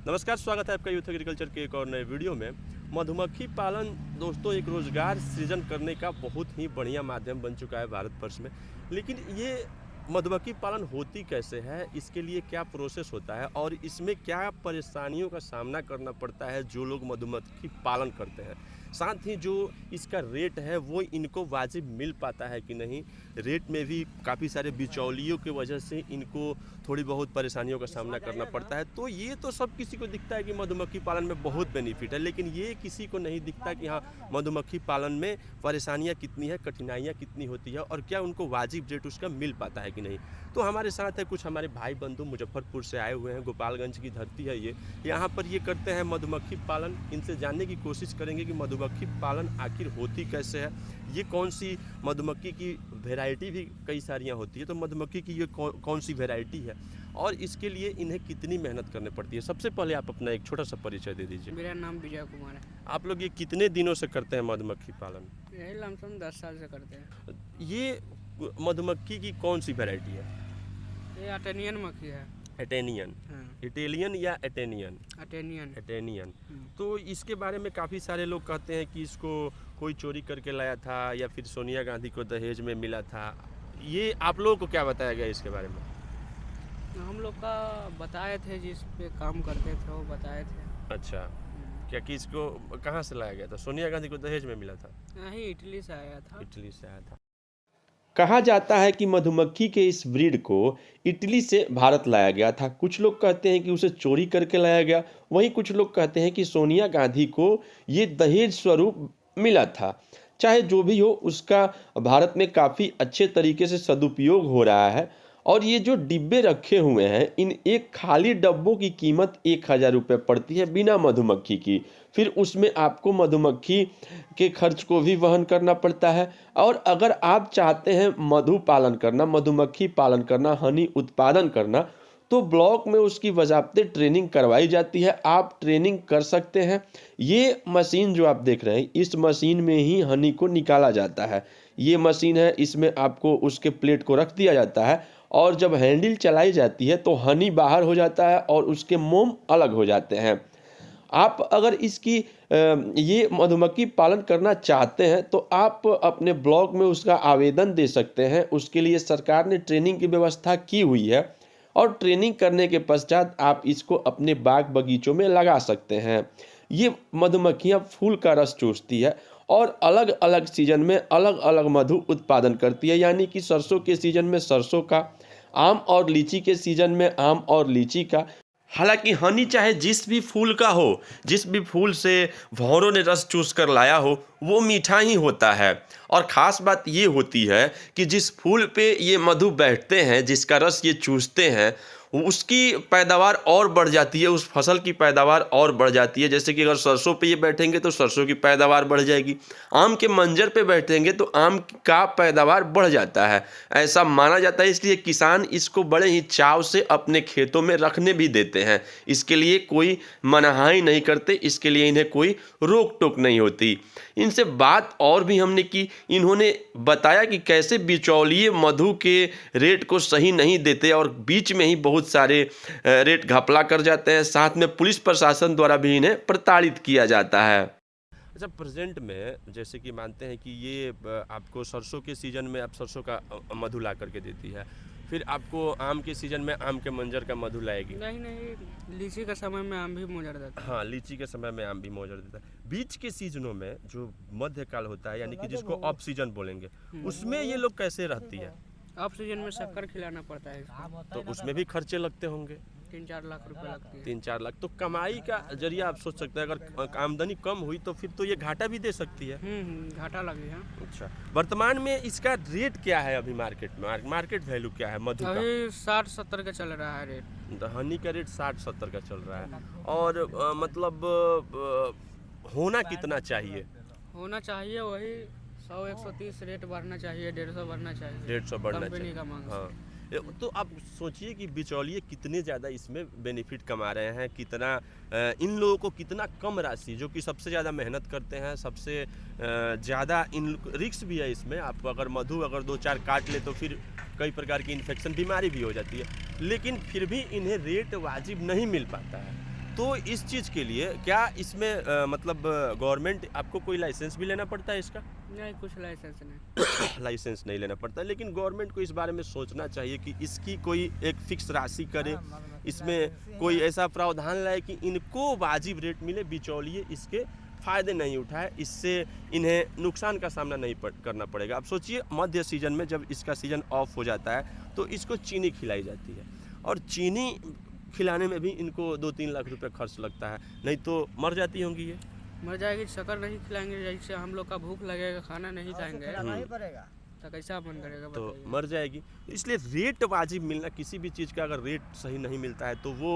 नमस्कार, स्वागत है आपका यूथ एग्रीकल्चर के एक और नए वीडियो में। मधुमक्खी पालन दोस्तों एक रोज़गार सृजन करने का बहुत ही बढ़िया माध्यम बन चुका है भारतवर्ष में। लेकिन ये मधुमक्खी पालन होती कैसे है, इसके लिए क्या प्रोसेस होता है और इसमें क्या परेशानियों का सामना करना पड़ता है जो लोग मधुमक्खी पालन करते हैं। साथ ही जो इसका रेट है वो इनको वाजिब मिल पाता है कि नहीं, रेट में भी काफ़ी सारे बिचौलियों की वजह से इनको थोड़ी बहुत परेशानियों का सामना करना पड़ता है। तो ये तो सब किसी को दिखता है कि मधुमक्खी पालन में बहुत बेनिफिट है, लेकिन ये किसी को नहीं दिखता कि हाँ मधुमक्खी पालन में परेशानियाँ कितनी है, कठिनाइयाँ कितनी होती है और क्या उनको वाजिब रेट उसका मिल पाता है कि नहीं। तो हमारे साथ है कुछ हमारे भाई बंधु मुजफ्फरपुर से आए हुए हैं, गोपालगंज की धरती है ये, यहाँ पर ये करते हैं मधुमक्खी पालन। इनसे जानने की कोशिश करेंगे कि मधुमक्खी पालन आखिर होती कैसे है, ये कौन सी मधुमक्खी की वैरायटी भी कई सारियाँ होती है, तो मधुमक्खी की ये कौन सी वैरायटी है और इसके लिए इन्हें कितनी मेहनत करनी पड़ती है। सबसे पहले आप अपना एक छोटा सा परिचय दे दीजिए। मेरा नाम विजय कुमार है। आप लोग ये कितने दिनों से करते हैं मधुमक्खी पालन? यही लमसम 10 साल से करते हैं। ये मधुमक्खी की कौन सी वैरायटी है? ये अटेनियन मक्खी है। एटेनियन, इटालियन या एटेनियन? अटेनियन। एटेनियन। तो इसके बारे में काफ़ी सारे लोग कहते हैं कि इसको कोई चोरी करके लाया था या फिर सोनिया गांधी को दहेज में मिला था। ये आप लोगों को क्या बताया गया इसके बारे में? हम लोग का बताए थे, जिस पे काम करते थे वो बताए थे। अच्छा, क्या कि इसको कहाँ से लाया गया था? सोनिया गांधी को दहेज में मिला था? यही इटली से आया था। इटली से आया था। कहा जाता है कि मधुमक्खी के इस ब्रीड को इटली से भारत लाया गया था। कुछ लोग कहते हैं कि उसे चोरी करके लाया गया, वहीं कुछ लोग कहते हैं कि सोनिया गांधी को ये दहेज स्वरूप मिला था। चाहे जो भी हो, उसका भारत में काफ़ी अच्छे तरीके से सदुपयोग हो रहा है। और ये जो डिब्बे रखे हुए हैं, इन एक खाली डब्बों की कीमत 1000 रुपये पड़ती है बिना मधुमक्खी की। फिर उसमें आपको मधुमक्खी के खर्च को भी वहन करना पड़ता है। और अगर आप चाहते हैं मधु पालन करना, मधुमक्खी पालन करना, हनी उत्पादन करना, तो ब्लॉक में उसकी बाज़ाब्ते ट्रेनिंग करवाई जाती है। आप ट्रेनिंग कर सकते हैं। ये मशीन जो आप देख रहे हैं, इस मशीन में ही हनी को निकाला जाता है। ये मशीन है, इसमें आपको उसके प्लेट को रख दिया जाता है और जब हैंडल चलाई जाती है तो हनी बाहर हो जाता है और उसके मोम अलग हो जाते हैं। आप अगर इसकी ये मधुमक्खी पालन करना चाहते हैं तो आप अपने ब्लॉक में उसका आवेदन दे सकते हैं। उसके लिए सरकार ने ट्रेनिंग की व्यवस्था की हुई है और ट्रेनिंग करने के पश्चात आप इसको अपने बाग बगीचों में लगा सकते हैं। ये मधुमक्खियाँ फूल का रस चूसती है और अलग अलग सीजन में अलग अलग मधु उत्पादन करती है। यानी कि सरसों के सीजन में सरसों का, आम और लीची के सीजन में आम और लीची का। हालांकि हनी चाहे जिस भी फूल का हो, जिस भी फूल से भौरों ने रस चूस कर लाया हो, वो मीठा ही होता है। और ख़ास बात ये होती है कि जिस फूल पे ये मधु बैठते हैं, जिसका रस ये चूसते हैं, उसकी पैदावार और बढ़ जाती है, उस फसल की पैदावार और बढ़ जाती है। जैसे कि अगर सरसों पे ये बैठेंगे तो सरसों की पैदावार बढ़ जाएगी, आम के मंजर पे बैठेंगे तो आम का पैदावार बढ़ जाता है, ऐसा माना जाता है। इसलिए किसान इसको बड़े ही चाव से अपने खेतों में रखने भी देते हैं। इसके लिए कोई मनाही नहीं करते, इसके लिए इन्हें कोई रोक टोक नहीं होती। इनसे बात और भी हमने की, इन्होंने बताया कि कैसे बिचौलिए मधु के रेट को सही नहीं देते और बीच में ही बहुत सारे रेट घपला कर जाते हैं। साथ में पुलिस प्रशासन द्वारा भी इन्हें प्रताड़ित किया जाता है। अच्छा, प्रेजेंट में जैसे कि मानते हैं कि ये आपको सरसों के सीजन में आप सरसों का मधु ला करके देती है, फिर आपको आम के सीजन में आम के मंजर का मधु लाएगी। नहीं, लीची के समय में आम भी मोजर देता है। हाँ, लीची के समय में आम भी मोजर देता है। बीच के सीजनों में जो मध्यकाल होता है, यानी कि जिसको ऑफ सीजन बोलेंगे, उसमें ये लोग कैसे रहती है? ऑफ सीजन में शक्कर खिलाना पड़ता है इसको। तो उसमें भी खर्चे लगते होंगे? 3-4 लाख रुपए लगती है। 3-4 लाख। तो कमाई का जरिया आप सोच सकते हैं, अगर आमदनी कम हुई तो फिर तो ये घाटा भी दे सकती है। घाटा लगे है। अच्छा, वर्तमान में इसका रेट क्या है अभी मार्केट में? मार्केट वैल्यू क्या है मधु का? अभी 60-70 का चल रहा है रेट। हनी का रेट 60-70 का चल रहा है। और मतलब होना कितना चाहिए? होना चाहिए वही 100-130 रेट बढ़ना चाहिए, 150 बढ़ना चाहिए। 150 बढ़ना कंपनी चाहिए। का मांग। हाँ, तो आप सोचिए कि बिचौलिए कितने ज़्यादा इसमें बेनिफिट कमा रहे हैं, कितना इन लोगों को कितना कम राशि, जो कि सबसे ज़्यादा मेहनत करते हैं, सबसे ज़्यादा इन रिस्क भी है इसमें। आप अगर मधु अगर 2-4 काट ले तो फिर कई प्रकार की इन्फेक्शन बीमारी भी हो जाती है, लेकिन फिर भी इन्हें रेट वाजिब नहीं मिल पाता है। तो इस चीज़ के लिए क्या इसमें मतलब गवर्नमेंट आपको कोई लाइसेंस भी लेना पड़ता है इसका? नहीं, कुछ लाइसेंस नहीं। लाइसेंस नहीं लेना पड़ता, लेकिन गवर्नमेंट को इस बारे में सोचना चाहिए कि इसकी कोई एक फिक्स राशि करे, इसमें कोई ऐसा प्रावधान लाए कि इनको वाजिब रेट मिले, बिचौलिए इसके फ़ायदे नहीं उठाए, इससे इन्हें नुकसान का सामना नहीं करना पड़ेगा। अब सोचिए मध्य सीजन में जब इसका सीज़न ऑफ हो जाता है तो इसको चीनी खिलाई जाती है, और चीनी खिलाने में भी इनको 2-3 लाख रुपए खर्च लगता है, नहीं तो मर जाती होंगी ये। मर जाएगी, शक्कर नहीं खिलाएंगे, जैसे हम लोग का भूख लगेगा, खाना नहीं खाएंगे तो कैसा मन करेगा तो बताइए। मर जाएगी। इसलिए रेट वाजिब मिलना, किसी भी चीज़ का अगर रेट सही नहीं मिलता है तो वो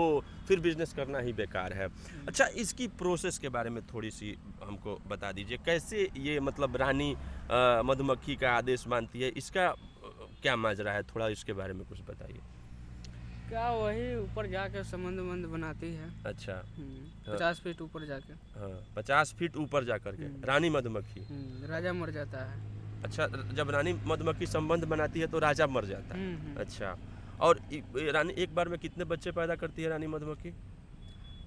फिर बिजनेस करना ही बेकार है। अच्छा, इसकी प्रोसेस के बारे में थोड़ी सी हमको बता दीजिए, कैसे ये मतलब रानी मधुमक्खी का आदेश मानती है, इसका क्या माजरा है, थोड़ा इसके बारे में कुछ बताइए। क्या वही ऊपर जाके संबंध बनाती है। अच्छा, 50 फीट ऊपर जाके। हाँ, 50 फीट ऊपर जा करके रानी मधुमक्खी। राजा मर जाता है। अच्छा, जब रानी मधुमक्खी संबंध बनाती है तो राजा मर जाता है। अच्छा, और रानी एक बार में कितने बच्चे पैदा करती है रानी मधुमक्खी?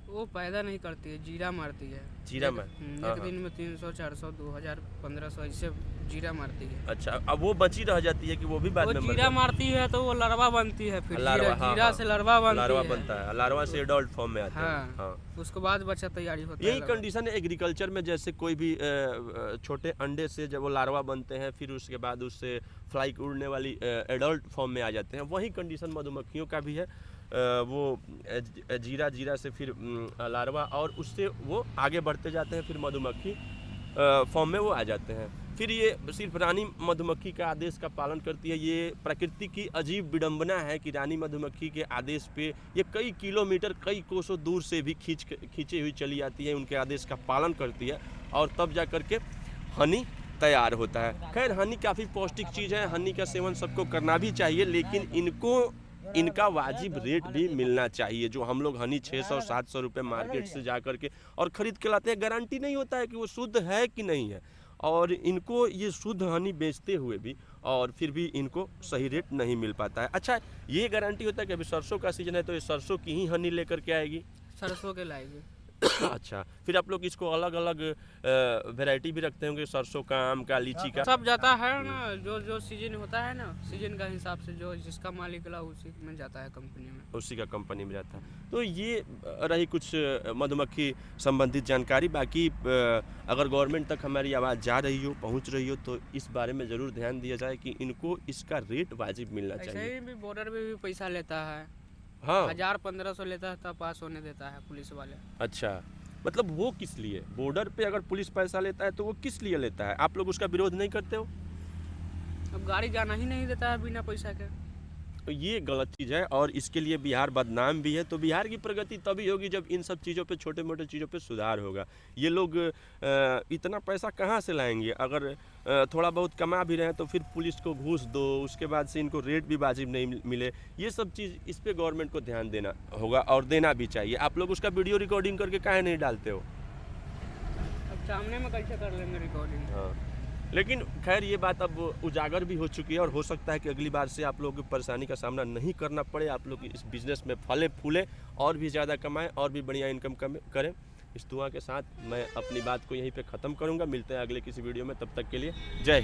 वो पैदा नहीं करती है, जीरा मारती है। जीरा मार एक दिन में 300, 400, 2000, 1500 ऐसे जीरा मारती है। अच्छा, अब वो बची रह जाती है कि वो भी बाद में जीरा मारती है तो वो लार्वा बनती है, फिर जीरा से लार्वा बनता है, लार्वा से एडल्ट फॉर्म में आता है। हाँ, उसके बाद बच्चा तैयारी होता है। यही कंडीशन है एग्रीकल्चर में, जैसे कोई भी छोटे अंडे से जब वो लार्वा बनते हैं, फिर उसके बाद उससे फ्लाई उड़ने वाली एडल्ट फॉर्म में आ जाते हैं, वही कंडीशन मधुमक्खियों का भी है। वो जीरा से फिर लार्वा, और उससे वो आगे बढ़ते जाते हैं, फिर मधुमक्खी फॉर्म में वो आ जाते हैं। फिर ये सिर्फ रानी मधुमक्खी का आदेश का पालन करती है। ये प्रकृति की अजीब विडंबना है कि रानी मधुमक्खी के आदेश पे ये कई किलोमीटर, कई कोसों दूर से भी खींचे हुई चली आती है, उनके आदेश का पालन करती है, और तब जा कर के हनी तैयार होता है। खैर, हनी काफ़ी पौष्टिक चीज़ है, हनी का सेवन सबको करना भी चाहिए, लेकिन इनका वाजिब रेट भी मिलना चाहिए। जो हम लोग हनी 600-700 रुपये मार्केट से जा कर के और ख़रीद के लाते हैं, गारंटी नहीं होता है कि वो शुद्ध है कि नहीं है, और इनको ये शुद्ध हनी बेचते हुए भी और फिर भी इनको सही रेट नहीं मिल पाता है। अच्छा, ये गारंटी होता है कि अभी सरसों का सीजन है तो ये सरसों की ही हनी लेकर के आएगी, सरसों के लाएगी। अच्छा, फिर आप लोग इसको अलग अलग वैरायटी भी रखते होंगे, सरसों का, आम का, लीची का, सब जाता है ना, जो सीजन होता है ना, सीजन का हिसाब से जो जिसका माल निकला उसी में जाता है कंपनी में, उसी का कंपनी में जाता है। तो ये रही कुछ मधुमक्खी संबंधित जानकारी। बाकी अगर गवर्नमेंट तक हमारी आवाज़ जा रही हो, पहुंच रही हो, तो इस बारे में ज़रूर ध्यान दिया जाए कि इनको इसका रेट वाजिब मिलना चाहिए। ऐसे ही भी बॉर्डर पे भी पैसा लेता है। हाँ, 1000-1500 लेता है तब पास होने देता है पुलिस वाले। अच्छा, मतलब वो किस लिए? बॉर्डर पे अगर पुलिस पैसा लेता है तो वो किस लिए लेता है? आप लोग उसका विरोध नहीं करते हो? अब गाड़ी जाना ही नहीं देता है बिना पैसा के। तो ये गलत चीज़ है, और इसके लिए बिहार बदनाम भी है। तो बिहार की प्रगति तभी होगी जब इन सब चीज़ों पे, छोटे मोटे चीज़ों पे सुधार होगा। ये लोग इतना पैसा कहाँ से लाएंगे? अगर थोड़ा बहुत कमा भी रहे हैं तो फिर पुलिस को घूस दो, उसके बाद से इनको रेट भी वाजिब नहीं मिले। ये सब चीज़, इस पे गवर्नमेंट को ध्यान देना होगा, और देना भी चाहिए। आप लोग उसका वीडियो रिकॉर्डिंग करके काहे नहीं डालते हो? अब सामने में कैसे कर लेंगे रिकॉर्डिंग? हाँ, लेकिन खैर ये बात अब उजागर भी हो चुकी है, और हो सकता है कि अगली बार से आप लोगों को परेशानी का सामना नहीं करना पड़े। आप लोग इस बिज़नेस में फले फूले, और भी ज़्यादा कमाएं, और भी बढ़िया इनकम करें। इस दुआ के साथ मैं अपनी बात को यहीं पे ख़त्म करूंगा। मिलते हैं अगले किसी वीडियो में, तब तक के लिए जय हिंद।